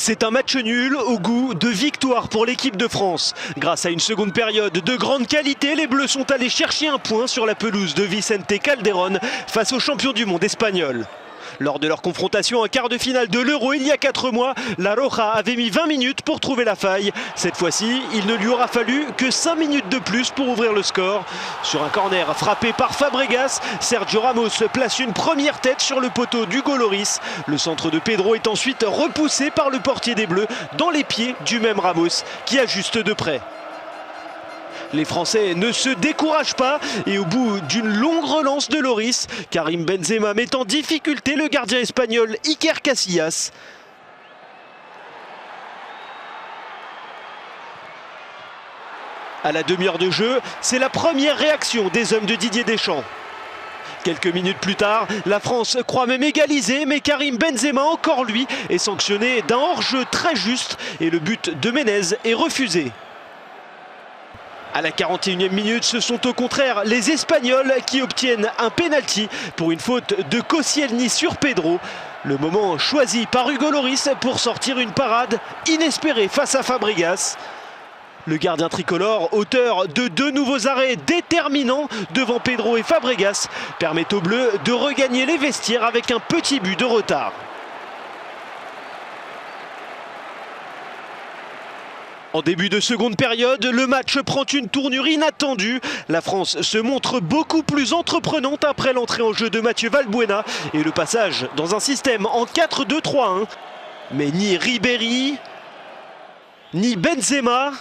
C'est un match nul au goût de victoire pour l'équipe de France. Grâce à une seconde période de grande qualité, les Bleus sont allés chercher un point sur la pelouse de Vicente Calderón face aux champions du monde espagnol. Lors de leur confrontation en quart de finale de l'Euro il y a 4 mois, la Roja avait mis 20 minutes pour trouver la faille. Cette fois-ci, il ne lui aura fallu que 5 minutes de plus pour ouvrir le score. Sur un corner frappé par Fabregas, Sergio Ramos place une première tête sur le poteau d'Hugo Lloris. Le centre de Pedro est ensuite repoussé par le portier des Bleus dans les pieds du même Ramos qui ajuste de près. Les Français ne se découragent pas et au bout d'une longue relance de Lloris, Karim Benzema met en difficulté le gardien espagnol Iker Casillas. À la demi-heure de jeu, c'est la première réaction des hommes de Didier Deschamps. Quelques minutes plus tard, la France croit même égaliser, mais Karim Benzema, encore lui, est sanctionné d'un hors-jeu très juste et le but de Menez est refusé. À la 41e minute, ce sont au contraire les Espagnols qui obtiennent un pénalty pour une faute de Koscielny sur Pedro. Le moment choisi par Hugo Lloris pour sortir une parade inespérée face à Fabregas. Le gardien tricolore, auteur de 2 nouveaux arrêts déterminants devant Pedro et Fabregas, permet aux Bleus de regagner les vestiaires avec un petit but de retard. En début de seconde période, le match prend une tournure inattendue. La France se montre beaucoup plus entreprenante après l'entrée en jeu de Mathieu Valbuena et le passage dans un système en 4-2-3-1. Mais ni Ribéry, ni Benzema,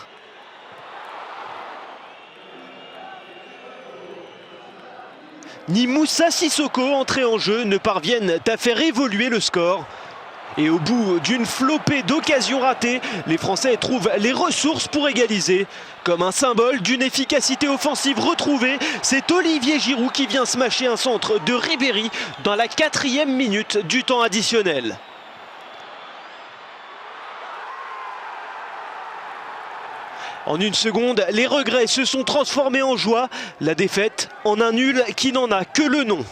ni Moussa Sissoko entrés en jeu ne parviennent à faire évoluer le score. Et au bout d'une flopée d'occasions ratées, les Français trouvent les ressources pour égaliser. Comme un symbole d'une efficacité offensive retrouvée, c'est Olivier Giroud qui vient smasher un centre de Ribéry dans la 4e minute du temps additionnel. En une seconde, les regrets se sont transformés en joie, la défaite en un nul qui n'en a que le nom.